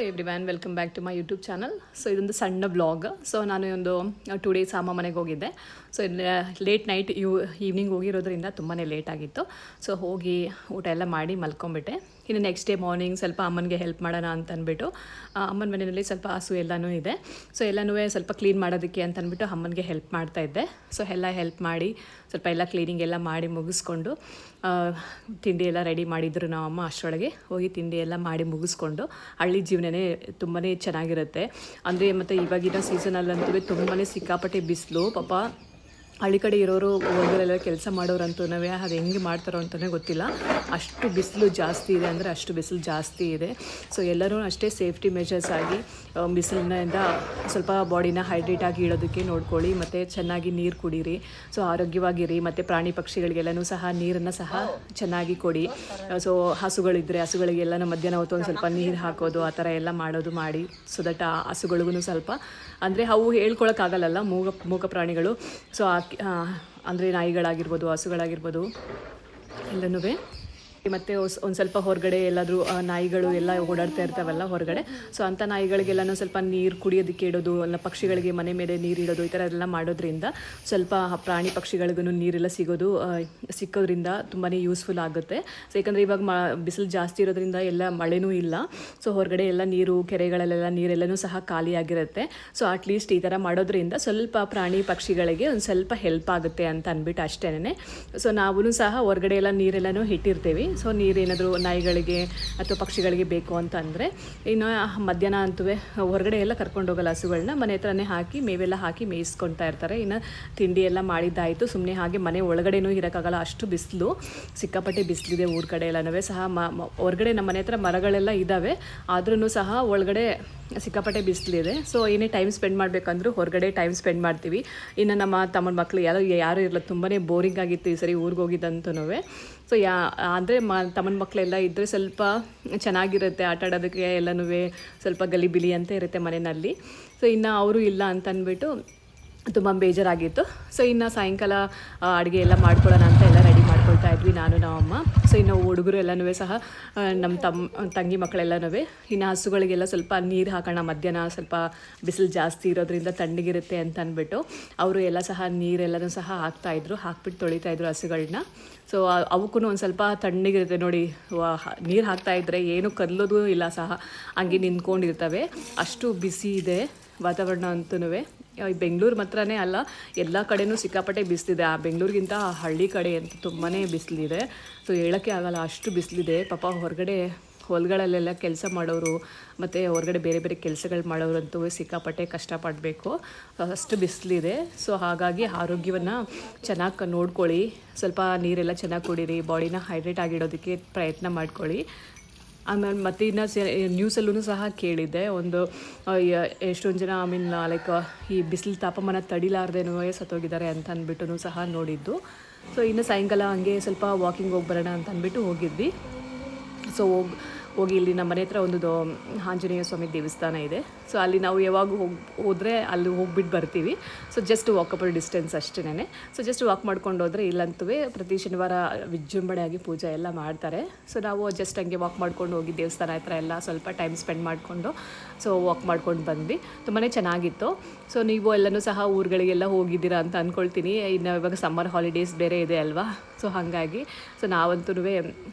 Everyone welcome back to my YouTube channel. So ಇದೊಂದು ಸಣ್ಣ blog. So ನಾನು ಒಂದು 2 ಡೇಸ್ ಅಮ್ಮ ಮನೆಗೆ ಹೋಗಿದ್ದೆ. ಸೊ ಲೇಟ್ ನೈಟ್ ಈವ್ನಿಂಗ್ ಹೋಗಿರೋದ್ರಿಂದ ತುಂಬಾ ಲೇಟ್ ಆಗಿತ್ತು. ಸೊ ಹೋಗಿ ಊಟ ಎಲ್ಲ ಮಾಡಿ ಮಲ್ಕೊಂಬಿಟ್ಟೆ. ಇನ್ನು ನೆಕ್ಸ್ಟ್ ಡೇ ಮಾರ್ನಿಂಗ್ ಸ್ವಲ್ಪ ಅಮ್ಮನಿಗೆ ಹೆಲ್ಪ್ ಮಾಡೋಣ ಅಂತ ಅಂದ್ಬಿಟ್ಟು ಅಮ್ಮನ ಮನೆಯಲ್ಲಿ ಸ್ವಲ್ಪ ಹಸು ಎಲ್ಲನೂ ಇದೆ. ಸೊ ಎಲ್ಲನೂ ಸ್ವಲ್ಪ ಕ್ಲೀನ್ ಮಾಡೋದಕ್ಕೆ ಅಂತ ಅಂದ್ಬಿಟ್ಟು ಅಮ್ಮನಿಗೆ ಹೆಲ್ಪ್ ಮಾಡ್ತಾಯಿದ್ದೆ. ಸೊ ಎಲ್ಲ ಹೆಲ್ಪ್ ಮಾಡಿ ಸ್ವಲ್ಪ ಎಲ್ಲ ಕ್ಲೀನಿಂಗ್ ಎಲ್ಲ ಮಾಡಿ ಮುಗಿಸ್ಕೊಂಡು ತಿಂಡಿ ಎಲ್ಲ ರೆಡಿ ಮಾಡಿದ್ರು ನಾವು ಅಮ್ಮ. ಅಷ್ಟರೊಳಗೆ ಹೋಗಿ ತಿಂಡಿ ಎಲ್ಲ ಮಾಡಿ ಮುಗಿಸ್ಕೊಂಡು ಹಳ್ಳಿ ಜೀವನನೇ ತುಂಬಾ ಚೆನ್ನಾಗಿರುತ್ತೆ. ಅಂದರೆ ಮತ್ತು ಇವಾಗಿನ ಸೀಸನಲ್ಲಂತೂ ತುಂಬಾ ಸಿಕ್ಕಾಪಟ್ಟೆ ಬಿಸಿಲು. ಪಾಪ ಹಳ್ಳಿ ಕಡೆ ಇರೋರು ಹೊರಗಡೆಲ್ಲ ಕೆಲಸ ಮಾಡೋರಂತೂ ಅದು ಹೆಂಗೆ ಮಾಡ್ತಾರೋ ಅಂತಲೇ ಗೊತ್ತಿಲ್ಲ. ಅಷ್ಟು ಬಿಸಿಲು ಜಾಸ್ತಿ ಇದೆ, ಅಂದರೆ ಅಷ್ಟು ಬಿಸಿಲು ಜಾಸ್ತಿ ಇದೆ. ಸೊ ಎಲ್ಲರೂ ಅಷ್ಟೇ ಸೇಫ್ಟಿ ಮೆಷರ್ಸ್ ಆಗಿ ಬಿಸಿಲಿನಿಂದ ಸ್ವಲ್ಪ ಬಾಡಿನ ಹೈಡ್ರೇಟ್ ಆಗಿ ಇಡೋದಕ್ಕೆ ನೋಡ್ಕೊಳ್ಳಿ. ಮತ್ತು ಚೆನ್ನಾಗಿ ನೀರು ಕುಡೀರಿ. ಸೊ ಆರೋಗ್ಯವಾಗಿರಿ. ಮತ್ತು ಪ್ರಾಣಿ ಪಕ್ಷಿಗಳಿಗೆಲ್ಲನೂ ಸಹ ನೀರನ್ನು ಸಹ ಚೆನ್ನಾಗಿ ಕೊಡಿ. ಸೊ ಹಸುಗಳಿದ್ದರೆ ಹಸುಗಳಿಗೆಲ್ಲನೂ ಮಧ್ಯಾಹ್ನ ಹೊತ್ತು ಒಂದು ಸ್ವಲ್ಪ ನೀರು ಹಾಕೋದು ಆ ಥರ ಎಲ್ಲ ಮಾಡಿ ಸೊ ದಟ್ ಆ ಹಸುಗಳಿಗೂ ಸ್ವಲ್ಪ, ಅಂದರೆ ಅವು ಹೇಳ್ಕೊಳಕ್ಕಾಗಲ್ಲ, ಮೂಕ ಪ್ರಾಣಿಗಳು. ಸೊ ಅಂದರೆ ನಾಯಿಗಳಾಗಿರ್ಬೋದು, ಹಸುಗಳಾಗಿರ್ಬೋದು ಎಲ್ಲನೂ. ಮತ್ತು ಒಂದು ಸ್ವಲ್ಪ ಹೊರಗಡೆ ಎಲ್ಲಾದರೂ ನಾಯಿಗಳು ಎಲ್ಲ ಓಡಾಡ್ತಾ ಇರ್ತಾವಲ್ಲ ಹೊರಗಡೆ. ಸೊ ಅಂಥ ನಾಯಿಗಳಿಗೆಲ್ಲನೂ ಸ್ವಲ್ಪ ನೀರು ಕುಡಿಯೋದಕ್ಕೆ ಇಡೋದು, ಅಲ್ಲ ಪಕ್ಷಿಗಳಿಗೆ ಮನೆ ಮೇಲೆ ನೀರು ಇಡೋದು, ಈ ಥರ ಎಲ್ಲ ಮಾಡೋದ್ರಿಂದ ಸ್ವಲ್ಪ ಪ್ರಾಣಿ ಪಕ್ಷಿಗಳಿಗೂ ನೀರೆಲ್ಲ ಸಿಕ್ಕೋದ್ರಿಂದ ತುಂಬಾ ಯೂಸ್ಫುಲ್ ಆಗುತ್ತೆ. ಸೊ ಯಾಕಂದರೆ ಇವಾಗ ಬಿಸಿಲು ಜಾಸ್ತಿ ಇರೋದ್ರಿಂದ ಎಲ್ಲ ಮಳೆನೂ ಇಲ್ಲ. ಸೊ ಹೊರಗಡೆ ಎಲ್ಲ ನೀರು, ಕೆರೆಗಳಲ್ಲೆಲ್ಲ ನೀರೆಲ್ಲನೂ ಸಹ ಖಾಲಿಯಾಗಿರುತ್ತೆ. ಸೊ ಅಟ್ಲೀಸ್ಟ್ ಈ ಥರ ಮಾಡೋದ್ರಿಂದ ಸ್ವಲ್ಪ ಪ್ರಾಣಿ ಪಕ್ಷಿಗಳಿಗೆ ಒಂದು ಸ್ವಲ್ಪ ಹೆಲ್ಪ್ ಆಗುತ್ತೆ ಅಂತ ಅಂದ್ಬಿಟ್ಟು ಅಷ್ಟೇ. ಸೊ ನಾವೂ ಸಹ ಹೊರಗಡೆ ಎಲ್ಲ ನೀರೆಲ್ಲನೂ ಇಟ್ಟಿರ್ತೀವಿ. ಸೊ ನೀರೇನಾದರೂ ನಾಯಿಗಳಿಗೆ ಅಥವಾ ಪಕ್ಷಿಗಳಿಗೆ ಬೇಕು ಅಂತ ಅಂದರೆ ಇನ್ನು ಮಧ್ಯಾಹ್ನ ಅಂತೂ ಹೊರಗಡೆ ಎಲ್ಲ ಕರ್ಕೊಂಡು ಹೋಗಲ್ಲ ಹಸುಗಳನ್ನ, ಮನೆ ಹತ್ರನೇ ಹಾಕಿ ಮೇವೆಲ್ಲ ಹಾಕಿ ಮೇಯಿಸ್ಕೊಳ್ತಾ ಇರ್ತಾರೆ. ಇನ್ನು ತಿಂಡಿ ಎಲ್ಲ ಮಾಡಿದ್ದಾಯಿತು. ಸುಮ್ಮನೆ ಹಾಗೆ ಮನೆ ಒಳಗಡೆನೂ ಇರೋಕ್ಕಾಗಲ್ಲ, ಅಷ್ಟು ಬಿಸಿಲು, ಸಿಕ್ಕಾಪಟ್ಟೆ ಬಿಸಿಲಿದೆ ಊರ ಕಡೆ ಎಲ್ಲನೂ ಸಹ. ಹೊರಗಡೆ ನಮ್ಮ ಮನೆ ಹತ್ರ ಮರಗಳೆಲ್ಲ ಇದ್ದಾವೆ, ಆದ್ರೂ ಸಹ ಒಳಗಡೆ ಸಿಕ್ಕಾಪಟ್ಟೆ ಬಿಸಿಲಿದೆ. ಸೊ ಏನೇ ಟೈಮ್ ಸ್ಪೆಂಡ್ ಮಾಡಬೇಕಂದ್ರೂ ಹೊರಗಡೆ ಟೈಮ್ ಸ್ಪೆಂಡ್ ಮಾಡ್ತೀವಿ. ಇನ್ನು ನಮ್ಮ ತಮ್ಮನ ಮಕ್ಕಳು ಯಾರು ಇರಲ್ಲ, ತುಂಬಾ ಬೋರಿಂಗ್ ಆಗಿತ್ತು ಈ ಸರಿ ಊರಿಗೆ ಹೋಗಿದ್ದಂತೂ. ಸೊ ಅಂದರೆ ತಮ್ಮನ ಮಕ್ಕಳೆಲ್ಲ ಇದ್ದರೆ ಸ್ವಲ್ಪ ಚೆನ್ನಾಗಿರುತ್ತೆ ಆಟ ಆಡೋದಕ್ಕೆ ಎಲ್ಲನೂ, ಸ್ವಲ್ಪ ಗಲಿಬಿಲಿ ಅಂತ ಇರುತ್ತೆ ಮನೆಯಲ್ಲಿ. ಸೊ ಇನ್ನು ಅವರು ಇಲ್ಲ ಅಂತ ಅಂದ್ಬಿಟ್ಟು ತುಂಬ ಬೇಜಾರಾಗಿತ್ತು. ಸೊ ಇನ್ನು ಸಾಯಂಕಾಲ ಅಡುಗೆ ಎಲ್ಲ ಮಾಡ್ಕೊಳ್ಳೋಣ ಅಂತ ಎಲ್ಲ ರೆಡಿ ಮಾಡ್ಕೊಳ್ತಾ ಇದ್ವಿ ನಾನು ನಮ್ಮಮ್ಮ. ಸೊ ಇನ್ನು ಹುಡುಗರು ಎಲ್ಲನೂ ಸಹ ನಮ್ಮ ತಂಗಿ ಮಕ್ಕಳೆಲ್ಲನೂ ಇನ್ನು ಹಸುಗಳಿಗೆಲ್ಲ ಸ್ವಲ್ಪ ನೀರು ಹಾಕೋಣ, ಮಧ್ಯಾಹ್ನ ಸ್ವಲ್ಪ ಬಿಸಿಲು ಜಾಸ್ತಿ ಇರೋದ್ರಿಂದ ತಣ್ಣಗಿರುತ್ತೆ ಅಂತ ಅಂದ್ಬಿಟ್ಟು ಅವರು ಎಲ್ಲ ಸಹ ನೀರೆಲ್ಲನೂ ಸಹ ಹಾಕ್ತಾಯಿದ್ರು, ಹಾಕ್ಬಿಟ್ಟು ತೊಳಿತಾಯಿದ್ರು ಹಸುಗಳನ್ನ. ಸೊ ಅವಕ್ಕೂ ಒಂದು ಸ್ವಲ್ಪ ತಣ್ಣಗಿರುತ್ತೆ ನೋಡಿ, ನೀರು ಹಾಕ್ತಾಯಿದ್ರೆ ಏನು ಕದಲೋದು ಇಲ್ಲ ಸಹ, ಹಂಗೆ ನಿಂತ್ಕೊಂಡಿರ್ತವೆ. ಅಷ್ಟು ಬಿಸಿ ಇದೆ ವಾತಾವರಣ ಅಂತೂ. ಬೆಂಗಳೂರು ಮಾತ್ರನೇ ಅಲ್ಲ, ಎಲ್ಲ ಕಡೆನೂ ಸಿಕ್ಕಾಪಟ್ಟೆ ಬಿಸಿಲಿದೆ. ಆ ಬೆಂಗಳೂರಿಗಿಂತ ಹಳ್ಳಿ ಕಡೆ ಅಂತ ತುಂಬಾ ಬಿಸಿಲಿದೆ. ಸೊ ಹೇಳೋಕ್ಕೆ ಆಗಲ್ಲ, ಅಷ್ಟು ಬಿಸಿಲಿದೆ. ಪಾಪ ಹೊಲಗಳಲ್ಲೆಲ್ಲ ಕೆಲಸ ಮಾಡೋರು ಮತ್ತು ಹೊರಗಡೆ ಬೇರೆ ಬೇರೆ ಕೆಲಸಗಳು ಮಾಡೋರಂತೂ ಸಿಕ್ಕಾಪಟ್ಟೆ ಕಷ್ಟಪಡಬೇಕು, ಅಷ್ಟು ಬಿಸಿಲಿದೆ. ಸೊ ಹಾಗಾಗಿ ಆರೋಗ್ಯವನ್ನು ಚೆನ್ನಾಗಿ ನೋಡ್ಕೊಳ್ಳಿ. ಸ್ವಲ್ಪ ನೀರೆಲ್ಲ ಚೆನ್ನಾಗಿ ಕುಡೀರಿ, ಬಾಡಿನ ಹೈಡ್ರೇಟ್ ಆಗಿಡೋದಕ್ಕೆ ಪ್ರಯತ್ನ ಮಾಡ್ಕೊಳ್ಳಿ. ಆಮೇಲೆ ಮತ್ತು ಇನ್ನು ನ್ಯೂಸಲ್ಲೂ ಸಹ ಕೇಳಿದ್ದೆ, ಒಂದು ಎಷ್ಟೊಂದು ಜನ ಲೈಕ್ ಈ ಬಿಸಿಲು ತಾಪಮಾನ ತಡಿಲಾರ್ದೇನೋ ಸತ್ತೋಗಿದ್ದಾರೆ ಅಂತ ಅಂದ್ಬಿಟ್ಟು ಸಹ ನೋಡಿದ್ದು. ಸೊ ಇನ್ನು ಸಾಯಂಕಾಲ ಹಂಗೆ ಸ್ವಲ್ಪ ವಾಕಿಂಗ್ ಹೋಗಿ ಬರೋಣ ಅಂತ ಅಂದ್ಬಿಟ್ಟು ಹೋಗಿದ್ವಿ. ಸೊ ಹೋಗಿ ಇಲ್ಲಿ ನಮ್ಮ ಮನೆ ಹತ್ರ ಒಂದು ಆಂಜನೇಯ ಸ್ವಾಮಿ ದೇವಸ್ಥಾನ ಇದೆ. ಸೊ ಅಲ್ಲಿ ನಾವು ಯಾವಾಗ ಹೋದರೆ ಅಲ್ಲಿ ಹೋಗ್ಬಿಟ್ಟು ಬರ್ತೀವಿ. ಸೊ ಜಸ್ಟ್ ವಾಕಬಲ್ ಡಿಸ್ಟೆನ್ಸ್ ಅಷ್ಟೇ. ಸೊ ಜಸ್ಟ್ ವಾಕ್ ಮಾಡ್ಕೊಂಡು ಹೋದರೆ, ಇಲ್ಲಂತೂ ಪ್ರತಿ ಶನಿವಾರ ವಿಜೃಂಭಣೆಯಾಗಿ ಪೂಜೆ ಎಲ್ಲ ಮಾಡ್ತಾರೆ. ಸೊ ನಾವು ಜಸ್ಟ್ ಹಂಗೆ ವಾಕ್ ಮಾಡ್ಕೊಂಡು ಹೋಗಿ ದೇವಸ್ಥಾನ ಹತ್ರ ಎಲ್ಲ ಸ್ವಲ್ಪ ಟೈಮ್ ಸ್ಪೆಂಡ್ ಮಾಡಿಕೊಂಡು ಸೊ ವಾಕ್ ಮಾಡ್ಕೊಂಡು ಬಂದ್ವಿ. ತುಂಬಾ ಚೆನ್ನಾಗಿತ್ತು. ಸೊ ನೀವು ಎಲ್ಲನೂ ಸಹ ಊರುಗಳಿಗೆಲ್ಲ ಹೋಗಿದ್ದೀರಾ ಅಂತ ಅಂದ್ಕೊಳ್ತೀನಿ. ಇನ್ನು ಇವಾಗ ಸಮ್ಮರ್ ಹಾಲಿಡೇಸ್ ಬೇರೆ ಇದೆ ಅಲ್ವಾ. ಸೊ ಹಾಗಾಗಿ ಸೊ ನಾವಂತೂ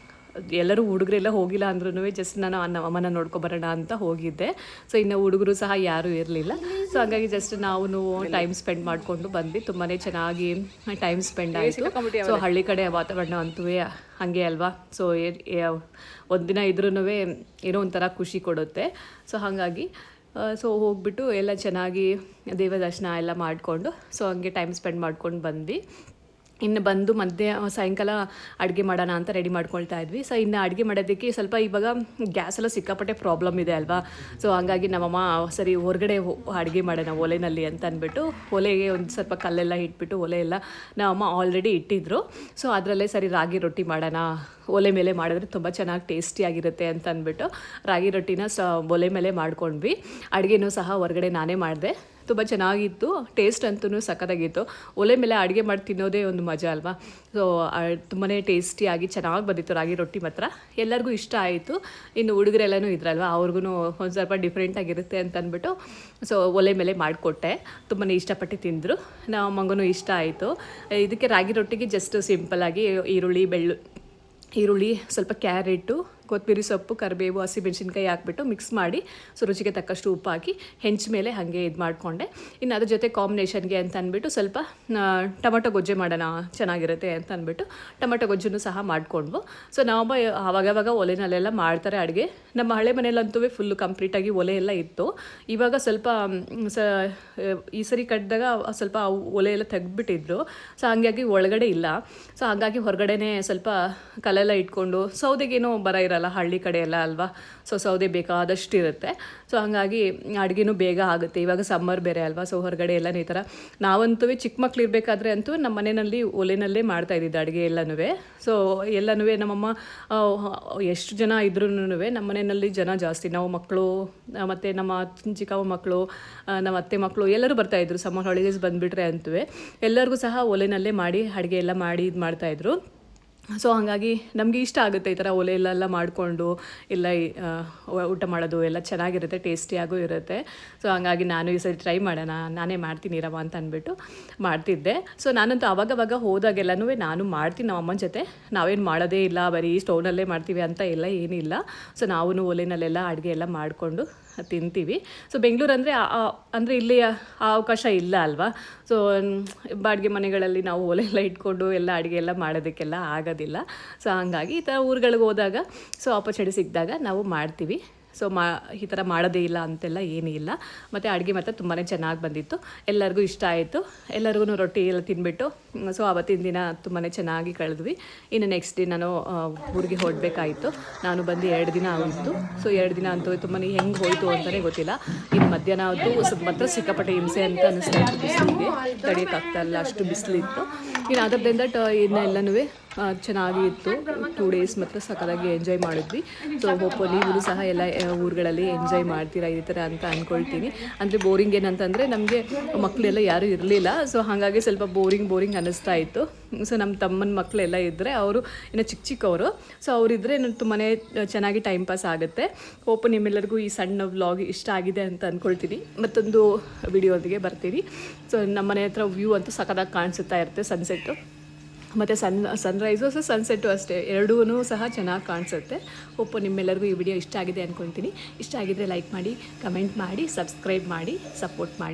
ಎಲ್ಲರೂ ಹುಡುಗರೆಲ್ಲ ಹೋಗಿಲ್ಲ ಅಂದ್ರೂ ಜಸ್ಟ್ ನಾನು ಅಮ್ಮನ ನೋಡ್ಕೊಬರೋಣ ಅಂತ ಹೋಗಿದ್ದೆ. ಸೊ ಇನ್ನು ಹುಡುಗರು ಸಹ ಯಾರೂ ಇರಲಿಲ್ಲ. ಸೊ ಹಾಗಾಗಿ ಜಸ್ಟ್ ನಾವು ಟೈಮ್ ಸ್ಪೆಂಡ್ ಮಾಡಿಕೊಂಡು ಬಂದ್ವಿ. ತುಂಬಾ ಚೆನ್ನಾಗಿ ಟೈಮ್ ಸ್ಪೆಂಡ್ ಆಯಿತು. ಸೊ ಹಳ್ಳಿ ಕಡೆ ವಾತಾವರಣ ಅಂತೂ ಹಾಗೆ ಅಲ್ವಾ. ಸೊ ಒಂದಿನ ಇದ್ರೂ ಏನೋ ಒಂಥರ ಖುಷಿ ಕೊಡುತ್ತೆ. ಸೊ ಹಾಗಾಗಿ ಸೊ ಹೋಗ್ಬಿಟ್ಟು ಎಲ್ಲ ಚೆನ್ನಾಗಿ ದೇವ ದರ್ಶನ ಎಲ್ಲ ಮಾಡಿಕೊಂಡು ಸೊ ಹಂಗೆ ಟೈಮ್ ಸ್ಪೆಂಡ್ ಮಾಡ್ಕೊಂಡು ಬಂದ್ವಿ. ಇನ್ನು ಬಂದು ಸಾಯಂಕಾಲ ಅಡುಗೆ ಮಾಡೋಣ ಅಂತ ರೆಡಿ ಮಾಡ್ಕೊಳ್ತಾ ಇದ್ವಿ. ಸೊ ಇನ್ನು ಅಡುಗೆ ಮಾಡೋದಕ್ಕೆ ಸ್ವಲ್ಪ ಇವಾಗ ಗ್ಯಾಸೆಲ್ಲ ಸಿಕ್ಕಾಪಟ್ಟೆ ಪ್ರಾಬ್ಲಮ್ ಇದೆ ಅಲ್ವಾ. ಸೊ ಹಂಗಾಗಿ ನಮ್ಮಮ್ಮ ಸರಿ ಹೊರಗಡೆ ಅಡುಗೆ ಮಾಡೋಣ ಒಲೆಯಲ್ಲಿ ಅಂತ ಅಂದ್ಬಿಟ್ಟು ಒಲೆಗೆ ಒಂದು ಸ್ವಲ್ಪ ಕಲ್ಲೆಲ್ಲ ಇಟ್ಬಿಟ್ಟು ಒಲೆ ಎಲ್ಲ ನಮ್ಮಮ್ಮ ಆಲ್ರೆಡಿ ಇಟ್ಟಿದ್ರು. ಸೊ ಅದರಲ್ಲೇ ಸರಿ ರಾಗಿ ರೊಟ್ಟಿ ಮಾಡೋಣ, ಒಲೆ ಮೇಲೆ ಮಾಡಿದ್ರೆ ತುಂಬ ಚೆನ್ನಾಗಿ ಟೇಸ್ಟಿಯಾಗಿರುತ್ತೆ ಅಂತ ಅಂದ್ಬಿಟ್ಟು ರಾಗಿ ರೊಟ್ಟಿನ ಒಲೆ ಮೇಲೆ ಮಾಡ್ಕೊಂಡ್ವಿ. ಅಡುಗೆನೂ ಸಹ ಹೊರಗಡೆ ನಾನೇ ಮಾಡಿದೆ. ತುಂಬ ಚೆನ್ನಾಗಿತ್ತು. ಟೇಸ್ಟ್ ಅಂತೂ ಸಖತ್ತಾಗಿತ್ತು. ಒಲೆ ಮೇಲೆ ಅಡುಗೆ ಮಾಡಿ ತಿನ್ನೋದೇ ಒಂದು ಮಜಾ ಅಲ್ವಾ. ಸೊ ತುಂಬಾ ಟೇಸ್ಟಿಯಾಗಿ ಚೆನ್ನಾಗಿ ಬಂದಿತ್ತು ರಾಗಿ ರೊಟ್ಟಿ ಮಾತ್ರ. ಎಲ್ಲರಿಗೂ ಇಷ್ಟ ಆಯಿತು. ಇನ್ನು ಹುಡುಗರೆಲ್ಲನೂ ಇದ್ರಲ್ವ, ಅವ್ರಿಗೂ ಒಂದು ಸ್ವಲ್ಪ ಡಿಫ್ರೆಂಟಾಗಿರುತ್ತೆ ಅಂತ ಅಂದ್ಬಿಟ್ಟು ಸೊ ಒಲೆ ಮೇಲೆ ಮಾಡಿಕೊಟ್ಟೆ. ತುಂಬಾ ಇಷ್ಟಪಟ್ಟು ತಿಂದರು. ನಮ್ಮ ಮಗನೂ ಇಷ್ಟ ಆಯಿತು. ಇದಕ್ಕೆ ರಾಗಿ ರೊಟ್ಟಿಗೆ ಜಸ್ಟ್ ಸಿಂಪಲ್ಲಾಗಿ ಈರುಳ್ಳಿ ಸ್ವಲ್ಪ ಕ್ಯಾರೆಟು, ಕೊತ್ತಂಬರಿ ಸೊಪ್ಪು, ಕರಿಬೇವು, ಹಸಿಮೆಣಸಿನ್ಕಾಯಿ ಹಾಕ್ಬಿಟ್ಟು ಮಿಕ್ಸ್ ಮಾಡಿ ಸೊ ರುಚಿಗೆ ತಕ್ಕಷ್ಟು ಉಪ್ಪು ಹಾಕಿ ಹೆಂಚು ಮೇಲೆ ಹಾಗೆ ಇದು ಮಾಡಿಕೊಂಡೆ. ಇನ್ನು ಅದ್ರ ಜೊತೆ ಕಾಂಬಿನೇಷನ್ಗೆ ಅಂತ ಅಂದ್ಬಿಟ್ಟು ಸ್ವಲ್ಪ ಟೊಮಟೊ ಗೊಜ್ಜೆ ಮಾಡೋಣ ಚೆನ್ನಾಗಿರುತ್ತೆ ಅಂತ ಅಂದ್ಬಿಟ್ಟು ಟೊಮಟೊ ಗೊಜ್ಜನ್ನು ಸಹ ಮಾಡಿಕೊಂಡ್ವು. ಸೊ ನಾವು ಆವಾಗವಾಗ ಒಲೆನಲ್ಲೆಲ್ಲ ಮಾಡ್ತಾರೆ ಅಡುಗೆ. ನಮ್ಮ ಹಳೆ ಮನೆಯಲ್ಲಂತೂ ಫುಲ್ಲು ಕಂಪ್ಲೀಟಾಗಿ ಒಲೆ ಎಲ್ಲ ಇತ್ತು. ಇವಾಗ ಸ್ವಲ್ಪ ಈ ಸರಿ ಕಟ್ಟಿದಾಗ ಸ್ವಲ್ಪ ಒಲೆ ಎಲ್ಲ ತೆಗೆದ್ಬಿಟ್ಟಿದ್ರು. ಸೊ ಹಂಗಾಗಿ ಒಳಗಡೆ ಇಲ್ಲ. ಸೊ ಹಾಗಾಗಿ ಹೊರಗಡೆನೇ ಸ್ವಲ್ಪ ಕಲ್ಲೆಲ್ಲ ಇಟ್ಕೊಂಡು, ಸೌದೆಗೇನೋ ಬರ ಇರಲ್ಲ ಹಳ್ಳಿ ಕಡೆ ಎಲ್ಲ ಅಲ್ವಾ. ಸೊ ಸೌದೆ ಬೇಕಾದಷ್ಟು ಇರುತ್ತೆ. ಸೊ ಹಾಗಾಗಿ ಅಡುಗೆನೂ ಬೇಗ ಆಗುತ್ತೆ. ಇವಾಗ ಸಮ್ಮರ್ ಬೇರೆ ಅಲ್ವಾ. ಸೊ ಹೊರಗಡೆ ಎಲ್ಲ ಈ ಥರ ನಾವಂತೂ ಚಿಕ್ಕ ಮಕ್ಳು ಇರಬೇಕಾದ್ರೆ ಅಂತೂ ನಮ್ಮ ಮನೆಯಲ್ಲಿ ಒಲೆನಲ್ಲೇ ಮಾಡ್ತಾಯಿದ್ದಿದ್ದು ಅಡುಗೆ ಎಲ್ಲನೂ. ಸೊ ಎಲ್ಲನೂ ನಮ್ಮಮ್ಮ ಎಷ್ಟು ಜನ ಇದ್ರೂ ನಮ್ಮ ಮನೆಯಲ್ಲಿ ಜನ ಜಾಸ್ತಿ. ನಾವು ಮಕ್ಕಳು ಮತ್ತು ನಮ್ಮ ಚಿಕ್ಕವ ಮಕ್ಕಳು, ನಮ್ಮ ಅತ್ತೆ ಮಕ್ಕಳು ಎಲ್ಲರೂ ಬರ್ತಾಯಿದ್ರು. ಸಮ್ಮರ್ ಹಾಲಿಡೇಸ್ ಬಂದುಬಿಟ್ರೆ ಅಂತೂ ಎಲ್ಲರಿಗೂ ಸಹ ಒಲೆನಲ್ಲೇ ಮಾಡಿ ಅಡುಗೆ ಎಲ್ಲ ಮಾಡಿ ಇದು ಮಾಡ್ತಾಯಿದ್ರು. ಸೊ ಹಾಗಾಗಿ ನಮಗೆ ಇಷ್ಟ ಆಗುತ್ತೆ ಈ ಥರ ಒಲೆಯಲ್ಲೆಲ್ಲ ಮಾಡಿಕೊಂಡು ಎಲ್ಲ ಊಟ ಮಾಡೋದು ಎಲ್ಲ ಚೆನ್ನಾಗಿರುತ್ತೆ, ಟೇಸ್ಟಿಯಾಗೂ ಇರುತ್ತೆ. ಸೊ ಹಾಗಾಗಿ ನಾನು ಈ ಸರಿ ಟ್ರೈ ಮಾಡೋಣ, ನಾನೇ ಮಾಡ್ತೀನಿ ರವ ಅಂತ ಅಂದ್ಬಿಟ್ಟು ಮಾಡ್ತಿದ್ದೆ. ಸೊ ನಾನಂತೂ ಆವಾಗವಾಗ ಹೋದಾಗೆಲ್ಲನೂ ನಾನು ಮಾಡ್ತೀನಿ ನಮ್ಮ ಅಮ್ಮನ ಜೊತೆ. ನಾವೇನು ಮಾಡೋದೇ ಇಲ್ಲ, ಬರೀ ಸ್ಟೌವ್ನಲ್ಲೇ ಮಾಡ್ತೀವಿ ಅಂತ ಎಲ್ಲ ಏನಿಲ್ಲ. ಸೊ ನಾವು ಒಲೆನಲ್ಲೆಲ್ಲ ಅಡುಗೆ ಎಲ್ಲ ಮಾಡಿಕೊಂಡು ತಿಂತೀವಿ. ಸೊ ಬೆಂಗಳೂರು ಅಂದರೆ ಇಲ್ಲಿ ಆ ಅವಕಾಶ ಇಲ್ಲ ಅಲ್ವಾ. ಸೊ ಬಾಡಿಗೆ ಮನೆಗಳಲ್ಲಿ ನಾವು ಒಲೆ ಎಲ್ಲ ಇಟ್ಕೊಂಡು ಎಲ್ಲ ಅಡುಗೆ ಎಲ್ಲ ಮಾಡೋದಕ್ಕೆಲ್ಲ ಆಗೋದಿಲ್ಲ. ಸೊ ಹಂಗಾಗಿ ಈ ಥರ ಊರುಗಳಿಗೆ ಹೋದಾಗ ಸೊ ಆಪರ್ಚುನಿಟಿ ಸಿಕ್ಕಿದಾಗ ನಾವು ಮಾಡ್ತೀವಿ. ಸೊ ಈ ಥರ ಮಾಡೋದೇ ಇಲ್ಲ ಅಂತೆಲ್ಲ ಏನೂ ಇಲ್ಲ. ಮತ್ತು ಅಡುಗೆ ಮಾತ್ರ ತುಂಬಾ ಚೆನ್ನಾಗಿ ಬಂದಿತ್ತು. ಎಲ್ಲರಿಗೂ ಇಷ್ಟ ಆಯಿತು. ಎಲ್ಲರಿಗೂ ರೊಟ್ಟಿ ಎಲ್ಲ ತಿಂದ್ಬಿಟ್ಟು ಸೊ ಆವತ್ತಿನ ದಿನ ತುಂಬಾ ಚೆನ್ನಾಗಿ ಕಳೆದ್ವಿ. ಇನ್ನು ನೆಕ್ಸ್ಟ್ ಡೇ ನಾನು ಊರಿಗೆ ಹೊರಡಬೇಕಾಯಿತು. ನಾನು ಬಂದು 2 ದಿನ ಆಗಿತ್ತು. ಸೊ 2 ದಿನ ಅಂತೂ ತುಂಬಾ ಹೆಂಗೆ ಹೋಯಿತು ಅಂತಲೇ ಗೊತ್ತಿಲ್ಲ. ಇನ್ನು ಮಧ್ಯಾಹ್ನ ಅಂತೂ ಮಾತ್ರ ಸಿಕ್ಕಾಪಟ್ಟೆ ಹಿಂಸೆ ಅಂತ ಅನ್ನಿಸ್ತಾ ಇತ್ತು. ಬಿಸಿಲಿಗೆ ತಡೆಯೋಕ್ಕಾಗ್ತಾಯಿಲ್ಲ, ಅಷ್ಟು ಬಿಸಿಲಿತ್ತು. ಇನ್ನು ಅದರಿಂದ ಇನ್ನೆಲ್ಲನೂ ಚೆನ್ನಾಗಿ ಇತ್ತು. 2 ಡೇಸ್ ಮಾತ್ರ ಸಕ್ಕತ್ತಾಗಿ ಎಂಜಾಯ್ ಮಾಡಿದ್ವಿ. ಸೊ ಹೋಪ್ ನೀವು ಸಹ ಎಲ್ಲ ಊರುಗಳಲ್ಲಿ ಎಂಜಾಯ್ ಮಾಡ್ತೀರಾ ಈ ಥರ ಅಂತ ಅಂದ್ಕೊಳ್ತೀನಿ. ಅಂದರೆ ಬೋರಿಂಗ್ ಏನಂತಂದರೆ ನಮಗೆ ಮಕ್ಕಳೆಲ್ಲ ಯಾರೂ ಇರಲಿಲ್ಲ. ಸೊ ಹಾಗಾಗಿ ಸ್ವಲ್ಪ ಬೋರಿಂಗ್ ಅನ್ನಿಸ್ತಾ ಇತ್ತು. ಸೊ ನಮ್ಮ ತಮ್ಮನ ಮಕ್ಕಳೆಲ್ಲ ಇದ್ದರೆ ಅವರು ಇನ್ನು ಚಿಕ್ಕವರು. ಸೊ ಅವರಿದ್ದರೆ ತುಂಬಾ ಚೆನ್ನಾಗಿ ಟೈಮ್ ಪಾಸ್ ಆಗುತ್ತೆ. ಹೋಪ್ ನಿಮ್ಮೆಲ್ಲರಿಗೂ ಈ ಸಣ್ಣ ವ್ಲಾಗ್ ಇಷ್ಟ ಆಗಿದೆ ಅಂತ ಅಂದ್ಕೊಳ್ತೀನಿ. ಮತ್ತೊಂದು ವಿಡಿಯೋದಿಗೆ ಬರ್ತೀನಿ. ಸೊ ನಮ್ಮ ಮನೆ ಹತ್ರ ವ್ಯೂ ಅಂತೂ ಸಕ್ಕತ್ತಾಗಿ ಕಾಣಿಸುತ್ತಾ ಇರುತ್ತೆ, ಸನ್ಸೆಟ್ಟು ಮತ್ತು ಸನ್ರೈಸು ಸನ್ಸೆಟ್ಟು ಅಷ್ಟೇ, ಎರಡೂ ಸಹ ಚೆನ್ನಾಗಿ ಕಾಣಿಸುತ್ತೆ. ಹೋಪ್ ನಿಮ್ಮೆಲ್ಲರಿಗೂ ಈ ವಿಡಿಯೋ ಇಷ್ಟ ಆಗಿದೆ ಅಂದ್ಕೊಳ್ತೀನಿ. ಇಷ್ಟ ಆಗಿದ್ದರೆ ಲೈಕ್ ಮಾಡಿ, ಕಮೆಂಟ್ ಮಾಡಿ, ಸಬ್ಸ್ಕ್ರೈಬ್ ಮಾಡಿ, ಸಪೋರ್ಟ್ ಮಾಡಿ.